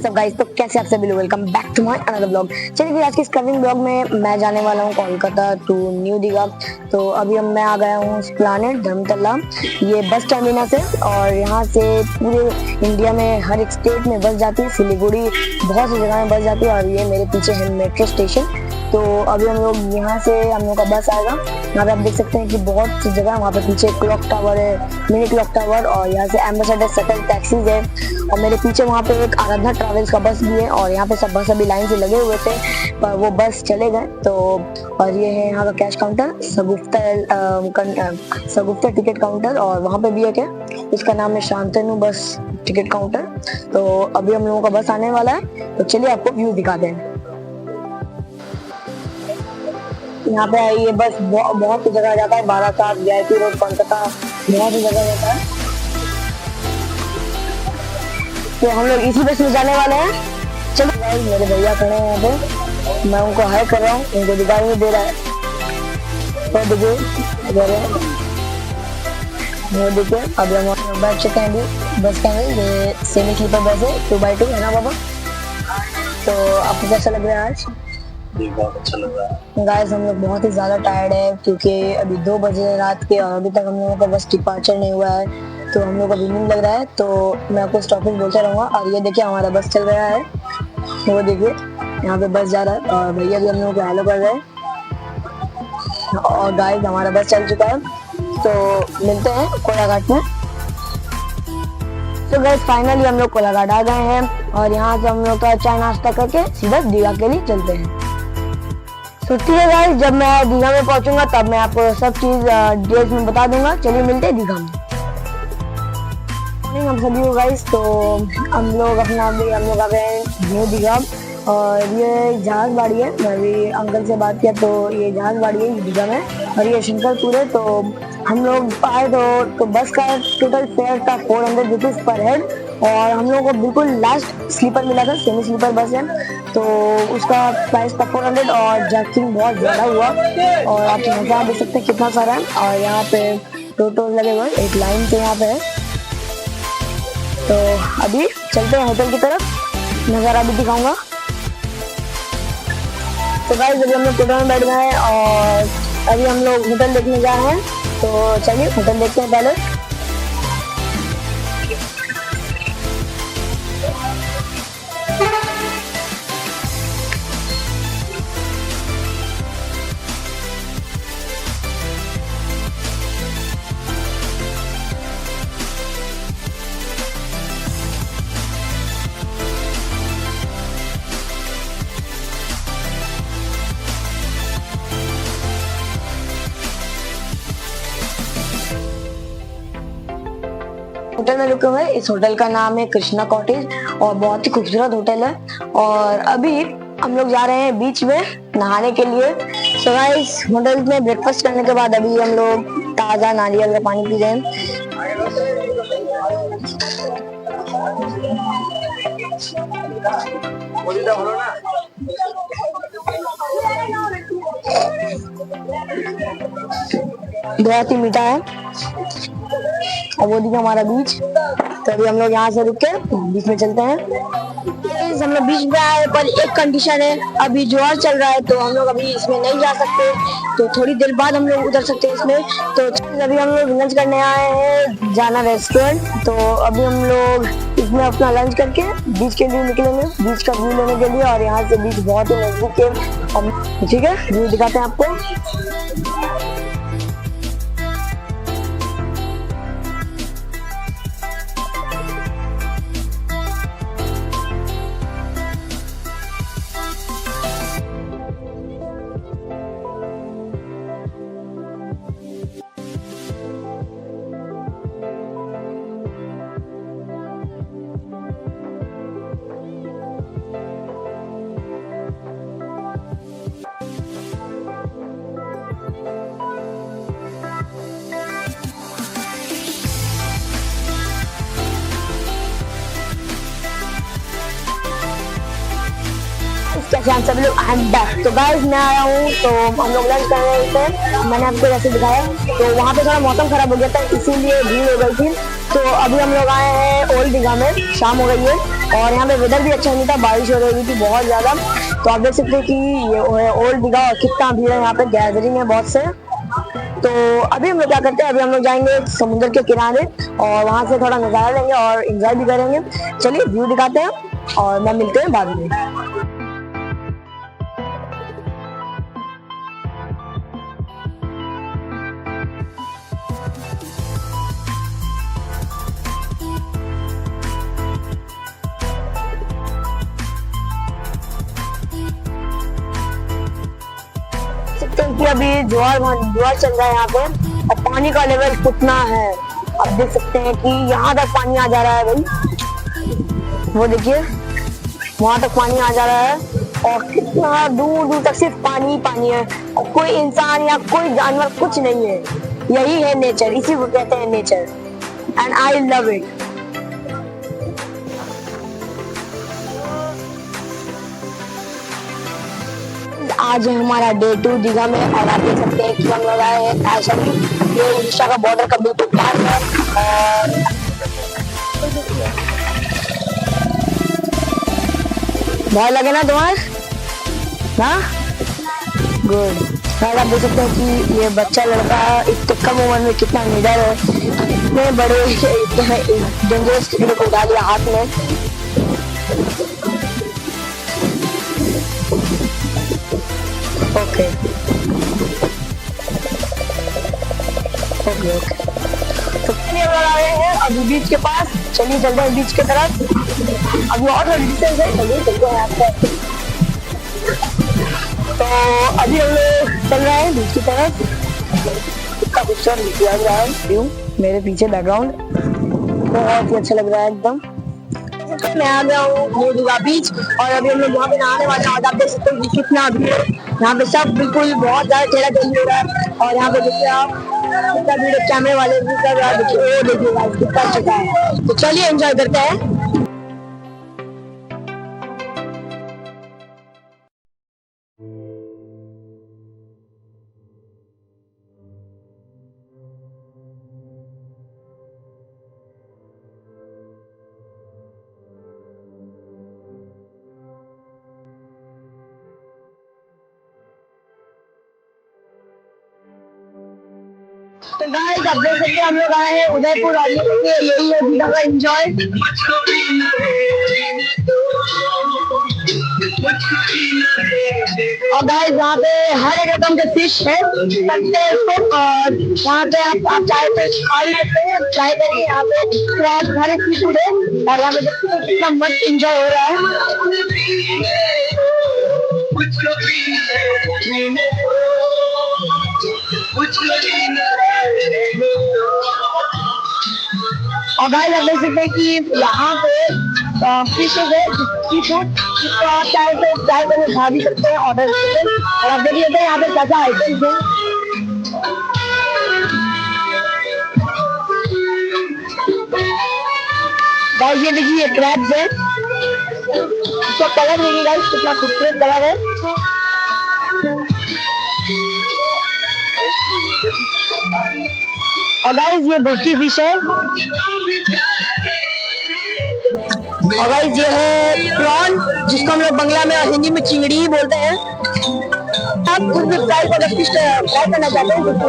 WhatsApp guys, तो कैसे आप सभी लोग, welcome back to my another blog. चलिए फिर आज के इस कविंग ब्लॉग में मैं जाने वाला हूँ कोलकाता टू न्यू दीघा। तो अभी मैं आ गया हूँ एस्प्लैनेड धर्मतला, ये बस टर्मिनस है और यहाँ से पूरे इंडिया में हर एक स्टेट में बस जाती है, सिलीगुड़ी बहुत सी जगह में बस जाती है और ये मेरे पीछे है मेट्रो स्टेशन। तो अभी हम लोग यहाँ से हम लोग का बस आएगा। यहाँ पे आप देख सकते हैं कि बहुत सी जगह, वहाँ पे पीछे क्लॉक टावर है, मिनी क्लॉक टावर, और यहाँ से एम्बेसडर शटल टैक्सीज है और मेरे पीछे वहाँ पे एक आराधना ट्रैवल्स का बस भी है और यहाँ पे सब बस अभी लाइन से लगे हुए थे पर वो बस चले गए। तो और ये है यहाँ का cash counter, Shagufta ticket counter, और वहाँ पे भी एक है, उसका नाम है शांतनु बस टिकट काउंटर। तो अभी हम लोगों का बस आने वाला है, तो चलिए आपको व्यू दिखाते हैं। यहाँ पे ये बस बहुत सी जगह जाता है, बारासात, VIP रोड, कोलकाता, बहुत सी जगह जाता है। तो हम लोग इसी बस में जाने वाले हैं। चलो गाइस, मेरे भैया खड़े हैं यहाँ पे, मैं उनको हाय कर रहा हूँ, उनको दिखाई नहीं दे रहा है। तो देखिए अभी हम बैठ चुके हैं अभी बस के अंदर। ये सेमी स्लीपर बस है, 2x2 है ना पापा? तो आपको कैसा लग रहा है आज? बहुत अच्छा लग रहा है गाइस, हम लोग बहुत ही ज्यादा टायर्ड है क्योंकि अभी 2 बजे रात के और अभी तक हम लोगों का बस डिपार्चर नहीं हुआ है, तो हम लोग को अभी नींद लग रहा है। तो मैं आपको स्टॉपेज बोलता रहूंगा। और ये देखिए हमारा बस चल रहा है, वो देखिए यहाँ पे बस जा रहा है और भैया भी हम लोगों को हेलो कर रहे हैं। और गाइस, हमारा बस चल चुका है, तो मिलते हैं कोलाघाट में। तो गाइस, फाइनली हम लोग कोलाघाट आ गए हैं और यहाँ से हम लोग का चाय नाश्ता करके सीधा दीघा के लिए चलते हैं। तो ठीक है गाइस, जब मैं दीघा में पहुंचूंगा तब मैं आपको सब चीज डिटेल्स में बता दूंगा। चलिए मिलते हैं दीघा में। हम सभी को गाइस, तो हम लोग आ गए न्यू दीघा और ये जहाज बाड़ी है। मैं भी अंकल से बात किया तो ये जहाज बाड़ी है दीघा में और ये शंकरपुर है। तो हम लोग आए तो बस का टोटल फेयर था 400 रुपीज पर हेड और हम लोग को बिल्कुल लास्ट स्लीपर मिला था, सेमी स्लीपर बस है, तो उसका प्राइस था 400 और जर्किंग बहुत ज्यादा हुआ। और आप नजारा देख सकते हैं कितना सारा है और यहाँ पे टोटो लगे हुए एक लाइन से यहाँ पे है। तो अभी चलते हैं होटल की तरफ, नजारा भी दिखाऊंगा। तो गाइस, अभी हम लोग होटल में बैठ गए हैं और अभी हम लोग होटल देखने जा रहे हैं। तो चलिए होटल देखते हैं पहले। होटल में रुके हुए, इस होटल का नाम है कृष्णा कॉटेज और बहुत ही खूबसूरत होटल है। और अभी हम लोग जा रहे हैं बीच में नहाने के लिए। सो गाइस, होटल में ब्रेकफास्ट करने के बाद अभी हम लोग ताजा नारियल का पानी पी रहे हैं। बहुत ही मीठा है और वो दिखा हमारा बीच। तो अभी हम लोग यहाँ से रुक के बीच में चलते हैं। हम लोग बीच में आए पर एक कंडीशन है, अभी ज्वार चल रहा है तो हम लोग अभी इसमें नहीं जा सकते, तो थोड़ी देर बाद हम लोग उतर सकते हैं इसमें। तो अभी हम लोग लंच करने आए हैं जाना रेस्टोरेंट, तो अभी हम लोग इसमें अपना लंच करके बीच के लिए निकलेंगे, बीच का व्यू लेने के लिए। और यहाँ से बीच बहुत ही नजदीक है, ठीक है, व्यू दिखाते हैं आपको। कैसे हम सब लोग आई एम बैक। तो गाइस, मैं आया हूँ, तो हम लोग लंच कर रहे थे, मैंने आपको जैसे दिखाया। तो वहाँ पे थोड़ा मौसम खराब हो गया था इसीलिए भीड़ हो गई थी, तो अभी हम लोग आए हैं ओल्ड दीघा में, शाम हो गई है और यहाँ पे वेदर भी अच्छा नहीं था, बारिश हो रही थी बहुत ज्यादा। तो आप देख सकते हैं कि ये ओल्ड दीघा और कितना भीड़ है, यहाँ पे गैदरिंग है बहुत से। तो अभी हम लोग क्या करते हैं, अभी हम लोग जाएंगे समुद्र के किनारे और वहां से थोड़ा नजारा लेंगे और एंजॉय भी करेंगे। चलिए व्यू दिखाते हैं और मैं मिलते हैं बाद में। सकते हैं कि अभी ज्वार चल रहा है यहाँ पे और पानी का लेवल कितना है आप देख सकते हैं कि यहाँ तक पानी आ जा रहा है भाई, वो देखिए वहां तक पानी आ जा रहा है और कितना दूर दूर तक सिर्फ पानी ही पानी है और कोई इंसान या कोई जानवर कुछ नहीं है। यही है नेचर, इसी को कहते हैं nature and I love it. आज है हमारा डे 2 दीघा में और आप देख सकते हैं कि हम लोग आए हैं ऐसा ये उड़ीसा का बॉर्डर का बिल्कुल पास है और भय लगे ना तुम्हारे ना गुड। और आप देख सकते हैं कि ये बच्चा लड़का इतने कम उम्र में कितना निडर है, इतने बड़े डेंजरस कीड़े को उठा लिया हाथ में। ओके ओके ओके तो हम आए हैं अभी बीच के पास, चलिए चलते हैं बीच की तरफ। अभी और थोड़ी डिस्टेंस है, चलिए चलते हैं यहाँ पे। तो अभी हम लोग चल रहे हैं बीच की तरफ। इसका खूबसूरत लग रहा है व्यू, मेरे पीछे बैकग्राउंड बहुत ही अच्छा लग रहा है एकदम। तो मैं आ गया हूँ न्यू दीघा बीच और अभी हम लोग यहाँ पे नहाने वाले हैं। आप देख सकते हैं कि कितना भीड़ है यहाँ पे, सब बिल्कुल बहुत ज्यादा ठेला ठेली हो रहा है और यहाँ पे देखिए आप कितना भीड़ है, कैमरे वाले भी कर रहा है, देखिए गाइस कितना अच्छा है। तो चलिए एंजॉय करते हैं। तो गाइस आप देख सकते हैं हम लोग आए हैं उदयपुर और यही है दीघा का एंजॉय। और गाइस यहाँ पे हर एक रकम के फिश है और यहाँ पे आप चाहे तो खा लेते हैं, ट्राई करिए यहाँ पे तो आप हर एक सी फूड है और यहाँ पे देखते हैं कितना मस्त एंजॉय हो रहा है। और गाइस आप देख सकते हैं कि यहाँ पे फिशेज है, सी फूड जिसको आप चाहे तो खा भी सकते हैं, ऑर्डर कर सकते हैं। और आप देख लेते हैं यहाँ पे क्या आइटम्स है। गाइस ये देखिए क्रैब्स है, इसका कलर देखिए गाइस कितना खूबसूरत कलर है। और गाइस ये भुट्टी फिश है और गाइस ये है प्रॉन जिसको हम लोग बंगला में और हिंदी में चिंगड़ी ही बोलते हैं। आप कुछ भी फ्राई करना चाहते हैं तो